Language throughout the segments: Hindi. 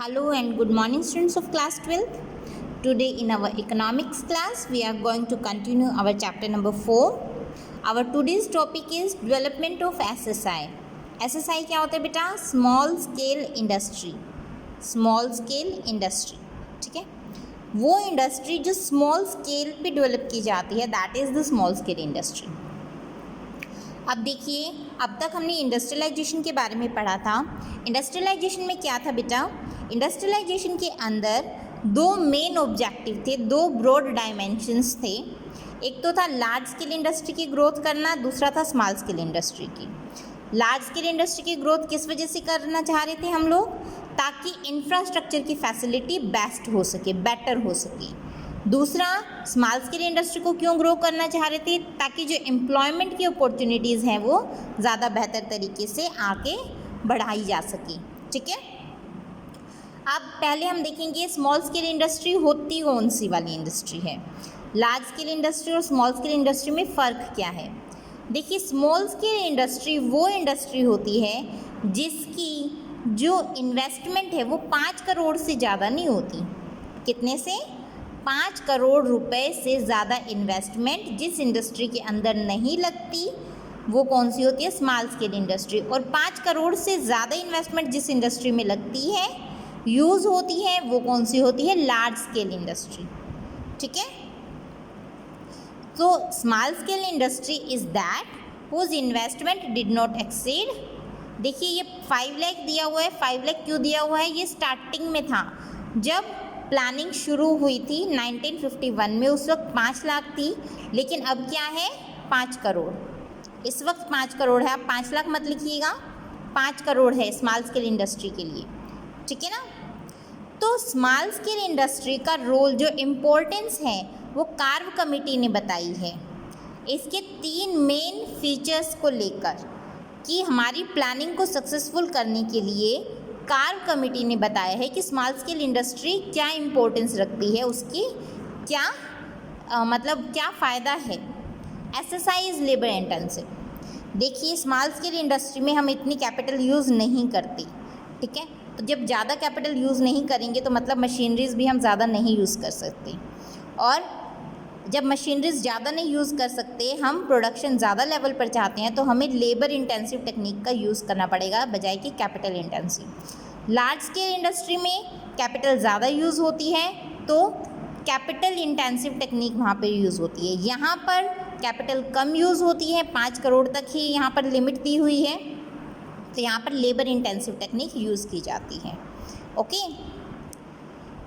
Hello and good morning, students of class 12th. Today in our economics class we are going to continue our chapter number 4. Our today's topic is development of SSI. SSI क्या होता है बेटा? Small scale industry. Small scale industry, ठीक है, वो इंडस्ट्री जो स्मॉल स्केल पे डेवलप की जाती है, that is the small scale industry. अब देखिए, अब तक हमने इंडस्ट्रियलाइजेशन के बारे में पढ़ा था. इंडस्ट्रियलाइजेशन में क्या था बेटा? इंडस्ट्रियलाइजेशन के अंदर दो मेन ऑब्जेक्टिव थे, दो ब्रॉड डायमेंशंस थे. एक तो था लार्ज स्केल इंडस्ट्री की ग्रोथ करना, दूसरा था स्मॉल स्केल इंडस्ट्री की. लार्ज स्केल इंडस्ट्री की ग्रोथ किस वजह से करना चाह रहे थे हम लोग? ताकि इंफ्रास्ट्रक्चर की फैसिलिटी बेस्ट हो सके, बेटर हो सके. दूसरा, स्मॉल स्केल इंडस्ट्री को क्यों ग्रो करना चाह रहे थे? ताकि जो एम्प्लॉयमेंट की अपॉर्चुनिटीज़ हैं वो ज़्यादा बेहतर तरीके से आगे बढ़ाई जा सके. ठीक है, अब पहले हम देखेंगे स्मॉल स्केल इंडस्ट्री होती कौन सी वाली इंडस्ट्री है, लार्ज स्केल इंडस्ट्री और स्मॉल स्केल इंडस्ट्री में फ़र्क क्या है. देखिए, स्मॉल स्केल इंडस्ट्री वो इंडस्ट्री होती है जिसकी जो इन्वेस्टमेंट है वो 5 करोड़ से ज़्यादा नहीं होती. कितने से? 5 करोड़ रुपए से ज़्यादा इन्वेस्टमेंट जिस इंडस्ट्री के अंदर नहीं लगती वो कौन सी होती है? Small scale industry. और 5 करोड़ से ज़्यादा इन्वेस्टमेंट जिस इंडस्ट्री में लगती है, यूज़ होती है, वो कौन सी होती है? Large scale industry. ठीक है, तो small scale industry is that whose investment did not exceed. देखिए, ये 5 लाख दिया हुआ है. 5 लाख क्यों दिया हुआ है? ये स्टार्टिंग में था, जब प्लानिंग शुरू हुई थी 1951 में, उस वक्त 5 लाख थी. लेकिन अब क्या है? 5 करोड़. इस वक्त 5 करोड़ है. आप 5 लाख मत लिखिएगा, 5 करोड़ है स्मॉल स्केल इंडस्ट्री के लिए. ठीक है ना. तो स्मॉल स्केल इंडस्ट्री का रोल, जो इम्पोर्टेंस है, वो कार्व कमेटी ने बताई है. इसके 3 मेन फीचर्स को लेकर कि हमारी प्लानिंग को सक्सेसफुल करने के लिए कार्व कमेटी ने बताया है कि स्मॉल स्केल इंडस्ट्री क्या इम्पोर्टेंस रखती है, उसकी क्या मतलब क्या फ़ायदा है. SSI is labour intensive. देखिए, स्मॉल स्केल इंडस्ट्री में हम इतनी कैपिटल यूज़ नहीं करते. ठीक है, तो जब ज़्यादा कैपिटल यूज़ नहीं करेंगे तो मतलब मशीनरीज़ भी हम ज़्यादा नहीं यूज़ कर सकते. और जब मशीनरीज़ ज़्यादा नहीं यूज़ कर सकते, हम प्रोडक्शन ज़्यादा लेवल पर चाहते हैं, तो हमें लेबर इंटेंसिव टेक्निक का यूज़ करना पड़ेगा बजाय कि capital intensive. Large scale industry में कैपिटल ज़्यादा यूज़ होती है, तो कैपिटल इंटेंसिव टेक्निक वहाँ पर यूज़ होती है. यहाँ पर कैपिटल कम यूज़ होती है, 5 करोड़ तक ही यहाँ पर लिमिट दी हुई है, तो यहाँ पर लेबर इंटेंसिव टेक्निक यूज़ की जाती है. ओके,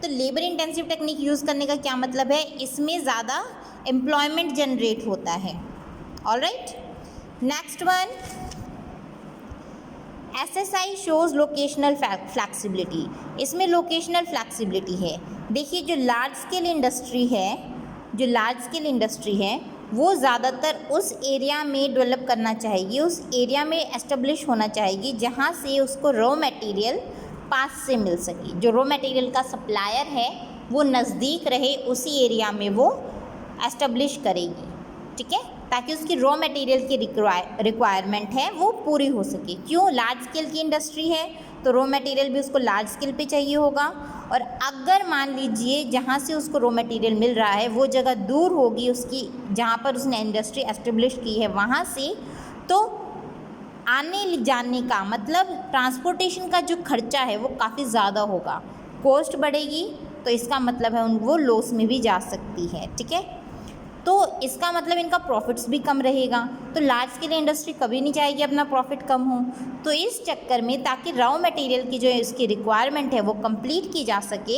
तो लेबर इंटेंसिव टेक्निक यूज़ करने का क्या मतलब है? इसमें ज़्यादा एम्प्लॉयमेंट जनरेट होता है. Alright, next one, SSI shows locational flexibility. इसमें लोकेशनल फ्लैक्सिबिलिटी है. देखिए, जो लार्ज स्केल इंडस्ट्री है वो ज़्यादातर उस एरिया में डेवलप करना चाहेगी, उस एरिया में एस्टेब्लिश होना चाहेगी जहाँ से उसको रॉ मटेरियल पास से मिल सके. जो रॉ मटेरियल का सप्लायर है वो नज़दीक रहे, उसी एरिया में वो एस्टेब्लिश करेगी. ठीक है, ताकि उसकी रॉ मटेरियल की रिक्वायरमेंट है वो पूरी हो सके. क्यों? लार्ज स्केल की इंडस्ट्री है तो रॉ मटेरियल भी उसको लार्ज स्केल पे चाहिए होगा. और अगर मान लीजिए जहाँ से उसको रॉ मटेरियल मिल रहा है वो जगह दूर होगी उसकी, जहाँ पर उसने इंडस्ट्री एस्टेब्लिश की है वहाँ से, तो आने जाने का मतलब ट्रांसपोर्टेशन का जो खर्चा है वो काफ़ी ज़्यादा होगा, कॉस्ट बढ़ेगी, तो इसका मतलब है वो लॉस में भी जा सकती है. ठीक है, तो इसका मतलब इनका प्रॉफिट्स भी कम रहेगा. तो लार्ज स्केल इंडस्ट्री कभी नहीं चाहेगी अपना प्रॉफिट कम हो. तो इस चक्कर में, ताकि रॉ मटेरियल की जो इसकी रिक्वायरमेंट है वो कंप्लीट की जा सके,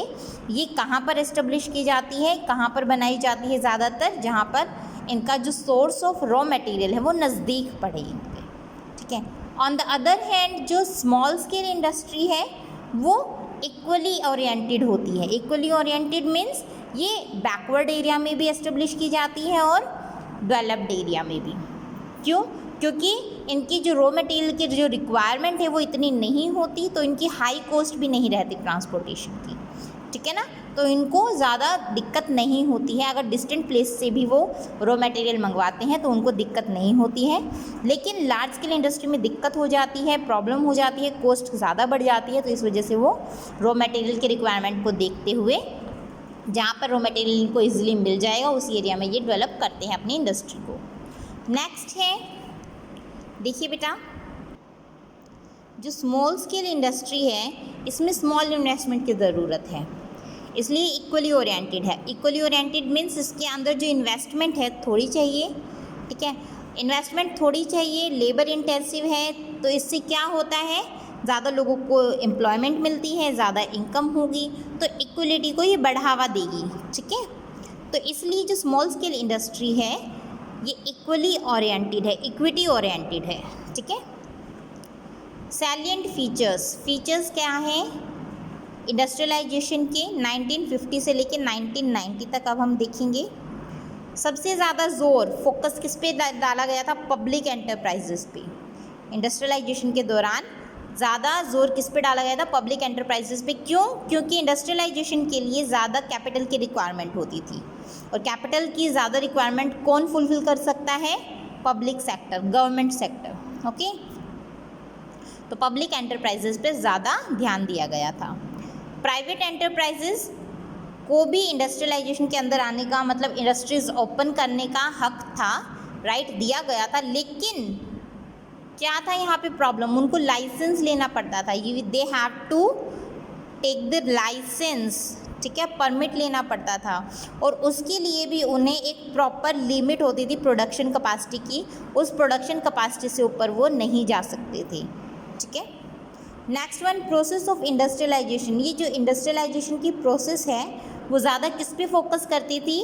ये कहाँ पर एस्टेब्लिश की जाती है, कहाँ पर बनाई जाती है? ज़्यादातर जहाँ पर इनका जो सोर्स ऑफ रॉ मटेरियल है वो नज़दीक पड़े इनके. ठीक है. ऑन द अदर हैंड, जो स्मॉल स्केल इंडस्ट्री है वो इक्वली ओरिएंटेड होती है. इक्वली ओरिएंटेड मीन्स ये बैकवर्ड एरिया में भी एस्टेब्लिश की जाती है और डेवलप्ड एरिया में भी. क्यों? क्योंकि इनकी जो रॉ मटेरियल की जो रिक्वायरमेंट है वो इतनी नहीं होती, तो इनकी हाई कॉस्ट भी नहीं रहती ट्रांसपोर्टेशन की. ठीक है ना। तो इनको ज़्यादा दिक्कत नहीं होती है, अगर डिस्टेंट प्लेस से भी वो रॉ मटेरियल मंगवाते हैं तो उनको दिक्कत नहीं होती है। लेकिन लार्ज स्केल इंडस्ट्री में दिक्कत हो जाती है, प्रॉब्लम हो जाती है, कॉस्ट ज़्यादा बढ़ जाती है। तो इस वजह से वो रॉ मटेरियल के रिक्वायरमेंट को देखते हुए जहाँ पर रॉ मटेरियल को ईजिली मिल जाएगा उस एरिया में ये डेवलप करते हैं अपनी इंडस्ट्री को। नेक्स्ट है, देखिए बेटा, जो स्मॉल स्केल इंडस्ट्री है इसमें स्मॉल इन्वेस्टमेंट की ज़रूरत है, इसलिए इक्वली ओरिएंटेड है। इक्वली ओरिएंटेड मीन्स इसके अंदर जो इन्वेस्टमेंट है थोड़ी चाहिए, ठीक है, इन्वेस्टमेंट थोड़ी चाहिए, लेबर इंटेंसिव है। तो इससे क्या होता है, ज़्यादा लोगों को एम्प्लॉयमेंट मिलती है, ज़्यादा इनकम होगी, तो इक्वलिटी को ये बढ़ावा देगी, ठीक है। तो इसलिए जो स्मॉल स्केल इंडस्ट्री है ये इक्वली ओरिएंटेड है, इक्विटी ओरिएंटेड है, ठीक है। सैलिएंट फीचर्स क्या हैं इंडस्ट्रियलाइजेशन के 1950 से लेकर 1990 तक अब हम देखेंगे। सबसे ज़्यादा जोर फोकस किस पे डाला गया था, पब्लिक एंटरप्राइजेस पे। इंडस्ट्रियलाइजेशन के दौरान ज़्यादा जोर किस पे डाला गया था, पब्लिक एंटरप्राइजेस पे। क्यों? क्योंकि इंडस्ट्रियलाइजेशन के लिए ज़्यादा कैपिटल की रिक्वायरमेंट होती थी, और कैपिटल की ज़्यादा रिक्वायरमेंट कौन फुलफिल कर सकता है, public sector, government sector, okay. तो पब्लिक एंटरप्राइजेस पे ज़्यादा ध्यान दिया गया था। प्राइवेट एंटरप्राइजेस को भी इंडस्ट्रियलाइजेशन के अंदर आने का, मतलब इंडस्ट्रीज ओपन करने का हक था, राइट, दिया गया था। लेकिन क्या था यहाँ पे प्रॉब्लम, उनको लाइसेंस लेना पड़ता था, they have to take the licence, ठीक है, परमिट लेना पड़ता था। और उसके लिए भी उन्हें एक प्रॉपर लिमिट होती थी प्रोडक्शन कैपेसिटी की, उस प्रोडक्शन कैपेसिटी से ऊपर वो नहीं जा सकते थे, ठीक है। Next one, process of industrialisation. ये जो इंडस्ट्रियलाइजेशन की प्रोसेस है वो ज़्यादा किस पे फोकस करती थी,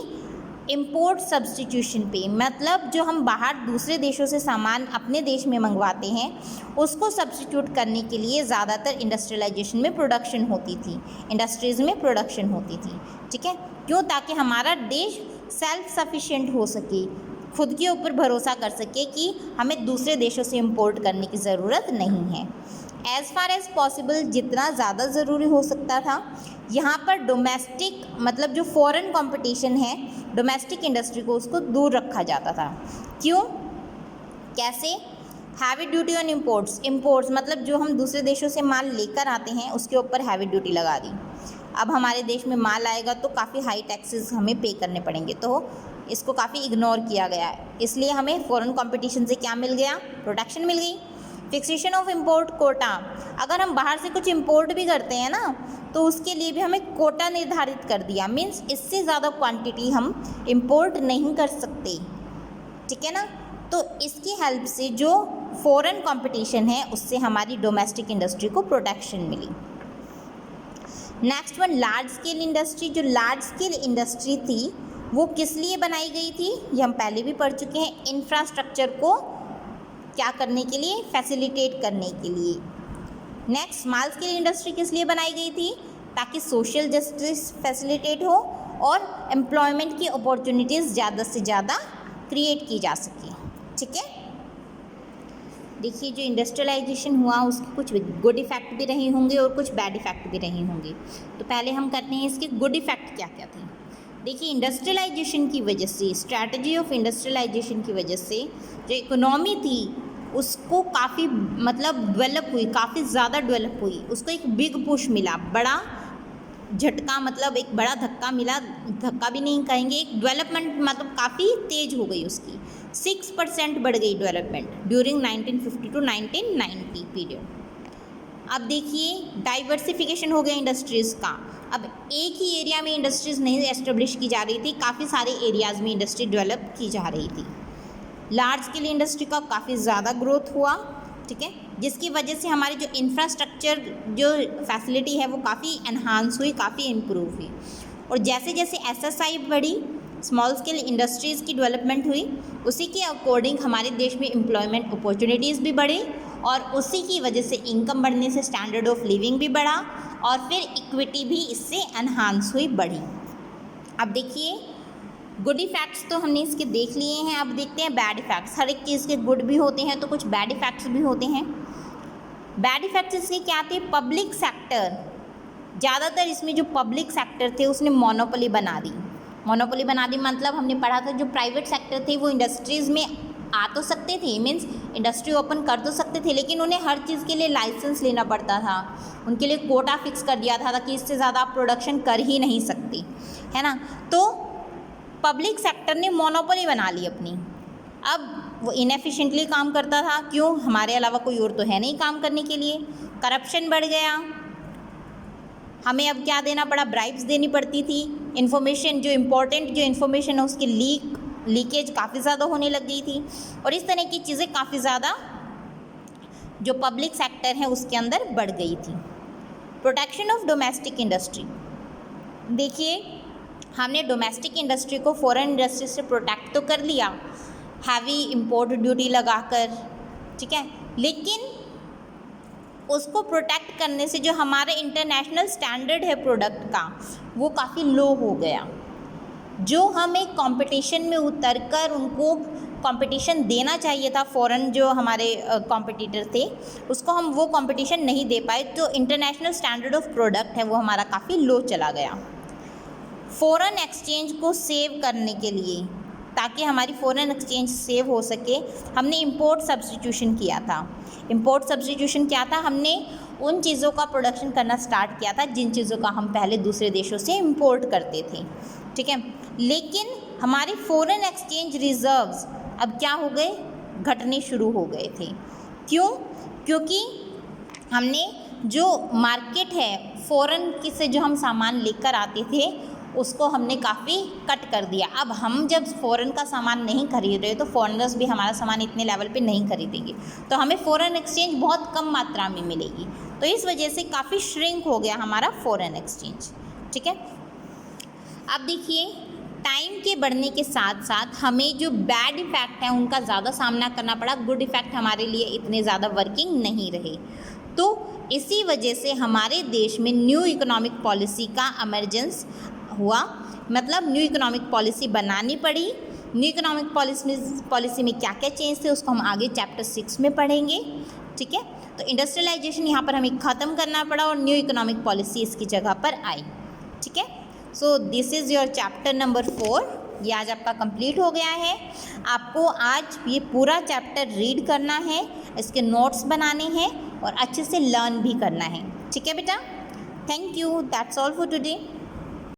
इम्पोर्ट सब्स्टिट्यूशन पे। मतलब जो हम बाहर दूसरे देशों से सामान अपने देश में मंगवाते हैं उसको सब्स्टिट्यूट करने के लिए ज़्यादातर इंडस्ट्रियलाइजेशन में प्रोडक्शन होती थी, इंडस्ट्रीज़ में प्रोडक्शन होती थी, ठीक है। क्यों? ताकि हमारा देश सेल्फ सफिशिएंट हो सके, खुद के ऊपर भरोसा कर सके कि हमें दूसरे देशों से इम्पोर्ट करने की ज़रूरत नहीं है। एज़ फार एज़ पॉसिबल, जितना ज़्यादा ज़रूरी हो सकता था, यहाँ पर डोमेस्टिक, मतलब जो फॉरेन कंपटीशन है, डोमेस्टिक इंडस्ट्री को उसको दूर रखा जाता था। क्यों? कैसे? हैवी ड्यूटी ऑन इम्पोर्ट्स मतलब जो हम दूसरे देशों से माल लेकर आते हैं उसके ऊपर हैवी ड्यूटी लगा दी। अब हमारे देश में माल आएगा तो काफ़ी हाई टैक्सेस हमें पे करने पड़ेंगे, तो इसको काफ़ी इग्नोर किया गया है। इसलिए हमें फॉरेन कंपटीशन से क्या मिल गया, प्रोटेक्शन मिल गई। फिक्सेशन ऑफ इम्पोर्ट कोटा, अगर हम बाहर से कुछ इम्पोर्ट भी करते हैं ना तो उसके लिए भी हमें कोटा निर्धारित कर दिया, मीन्स इससे ज़्यादा क्वांटिटी हम इम्पोर्ट नहीं कर सकते, ठीक है ना। तो इसकी हेल्प से जो फॉरेन कंपटीशन है उससे हमारी डोमेस्टिक इंडस्ट्री को प्रोटेक्शन मिली। Next one, large scale industry. जो लार्ज स्केल इंडस्ट्री थी वो किस लिए बनाई गई थी, ये हम पहले भी पढ़ चुके हैं, इंफ्रास्ट्रक्चर को क्या करने के लिए, फैसिलिटेट करने के लिए। नेक्स्ट, स्मॉल स्केल इंडस्ट्री किस लिए बनाई गई थी, ताकि सोशल जस्टिस फैसिलिटेट हो और एम्प्लॉयमेंट की अपॉर्चुनिटीज़ ज़्यादा से ज़्यादा क्रिएट की जा सके, ठीक है। देखिए, जो इंडस्ट्रियलाइजेशन हुआ उसके कुछ गुड इफ़ेक्ट भी रहे होंगे और कुछ बैड इफ़ेक्ट भी रहे होंगे। तो पहले हम करते हैं इसके गुड इफ़ेक्ट क्या क्या थे। देखिए, इंडस्ट्रियलाइजेशन की वजह से, स्ट्रैटेजी ऑफ इंडस्ट्रियलाइजेशन की वजह से जो इकोनॉमी थी उसको काफ़ी, मतलब डेवलप हुई, काफ़ी ज़्यादा डेवलप हुई, उसको एक बिग पुश मिला, बड़ा झटका, मतलब एक बड़ा धक्का मिला, धक्का भी नहीं कहेंगे, एक डेवलपमेंट, मतलब काफ़ी तेज़ हो गई उसकी, 6% बढ़ गई डेवलपमेंट ड्यूरिंग 1950 टू 1990 पीरियड। अब देखिए, डाइवर्सिफिकेशन हो गया इंडस्ट्रीज़ का। अब एक ही एरिया में इंडस्ट्रीज़ नहीं एस्टेब्लिश की जा रही थी, काफ़ी सारे एरियाज़ में इंडस्ट्री डेवलप की जा रही थी। लार्ज स्केल इंडस्ट्री का काफ़ी ज़्यादा ग्रोथ हुआ, ठीक है, जिसकी वजह से हमारी जो इंफ्रास्ट्रक्चर, जो फैसिलिटी है वो काफ़ी एनहांस हुई, काफ़ी इम्प्रूव हुई। और जैसे जैसे एसएसआई बढ़ी, स्मॉल स्केल इंडस्ट्रीज़ की डेवलपमेंट हुई, उसी के अकॉर्डिंग हमारे देश में एम्प्लॉयमेंट अपॉर्चुनिटीज़ भी बढ़ी, और उसी की वजह से इनकम बढ़ने से स्टैंडर्ड ऑफ लिविंग भी बढ़ा, और फिर इक्विटी भी इससे एनहांस हुई, बढ़ी। अब देखिए, गुड इफ़ेक्ट्स तो हमने इसके देख लिए हैं, अब देखते हैं बैड इफ़ेक्ट्स। हर एक चीज़ के गुड भी होते हैं तो कुछ बैड इफ़ेक्ट्स भी होते हैं। बैड इफ़ेक्ट्स इसके क्या थे, पब्लिक सेक्टर ज़्यादातर इसमें जो पब्लिक सेक्टर थे उसने मोनोपोली बना दी। मोनोपोली बना दी मतलब हमने पढ़ा था जो प्राइवेट सेक्टर थे वो इंडस्ट्रीज़ में आ तो सकते थे, मीन्स इंडस्ट्री ओपन कर तो सकते थे, लेकिन उन्हें हर चीज़ के लिए लाइसेंस लेना पड़ता था। उनके लिए कोटा फिक्स कर दिया था कि इससे ज़्यादा आप प्रोडक्शन कर ही नहीं सकती, है ना। तो पब्लिक सेक्टर ने मोनोपोली बना ली अपनी। अब वो इनएफिशिएंटली काम करता था, क्यों, हमारे अलावा कोई और तो है नहीं काम करने के लिए। करप्शन बढ़ गया, हमें अब क्या देना पड़ा, ब्राइब्स देनी पड़ती थी। इन्फॉर्मेशन जो इम्पोर्टेंट जो इन्फॉर्मेशन है उसकी लीकेज काफ़ी ज़्यादा होने लग गई थी, और इस तरह की चीज़ें काफ़ी ज़्यादा जो पब्लिक सेक्टर है उसके अंदर बढ़ गई थी। प्रोटेक्शन ऑफ डोमेस्टिक इंडस्ट्री, देखिए हमने डोमेस्टिक इंडस्ट्री को फॉरेन इंडस्ट्री से प्रोटेक्ट तो कर लिया हैवी इंपोर्ट ड्यूटी लगाकर, ठीक है, लेकिन उसको प्रोटेक्ट करने से जो हमारे इंटरनेशनल स्टैंडर्ड है प्रोडक्ट का वो काफ़ी लो हो गया। जो हम एक कंपटीशन में उतरकर उनको कंपटीशन देना चाहिए था, फॉरेन जो हमारे कॉम्पिटिटर थे उसको हम वो कंपटीशन नहीं दे पाए, तो इंटरनेशनल स्टैंडर्ड ऑफ प्रोडक्ट है वो हमारा काफ़ी लो चला गया। फॉरेन एक्सचेंज को सेव करने के लिए, ताकि हमारी फॉरेन एक्सचेंज सेव हो सके, हमने इंपोर्ट सब्स्टिट्यूशन किया था। इंपोर्ट सब्स्टिट्यूशन क्या था, हमने उन चीज़ों का प्रोडक्शन करना स्टार्ट किया था जिन चीज़ों का हम पहले दूसरे देशों से इंपोर्ट करते थे, ठीक है। लेकिन हमारे फॉरेन एक्सचेंज रिजर्व्स अब क्या हो गए, घटने शुरू हो गए थे। क्यों, क्योंकि हमने जो मार्केट है फॉरेन की से जो हम सामान लेकर आते थे उसको हमने काफ़ी कट कर दिया। अब हम जब फ़ॉरेन का सामान नहीं खरीद रहे तो फॉरेनर्स भी हमारा सामान इतने लेवल पे नहीं खरीदेंगे, तो हमें फ़ॉरेन एक्सचेंज बहुत कम मात्रा में मिलेगी। तो इस वजह से काफ़ी श्रिंक हो गया हमारा फ़ॉरेन एक्सचेंज, ठीक है। अब देखिए टाइम के बढ़ने के साथ साथ हमें जो बैड इफ़ेक्ट हैं उनका ज़्यादा सामना करना पड़ा, गुड इफ़ेक्ट हमारे लिए इतने ज़्यादा वर्किंग नहीं रहे। तो इसी वजह से हमारे देश में न्यू इकोनॉमिक पॉलिसी का इमरजेंस हुआ, मतलब न्यू इकोनॉमिक पॉलिसी बनानी पड़ी। न्यू इकोनॉमिक पॉलिसी में क्या क्या चेंज थे उसको हम आगे चैप्टर 6 में पढ़ेंगे, ठीक है। तो इंडस्ट्रियलाइजेशन यहाँ पर हमें ख़त्म करना पड़ा और न्यू इकोनॉमिक पॉलिसी इसकी जगह पर आई, ठीक है। So this is your chapter number 4, ये आज आपका कंप्लीट हो गया है। आपको आज ये पूरा चैप्टर रीड करना है, इसके नोट्स बनाने हैं और अच्छे से लर्न भी करना है, ठीक है बेटा। Thank you, that's all for today.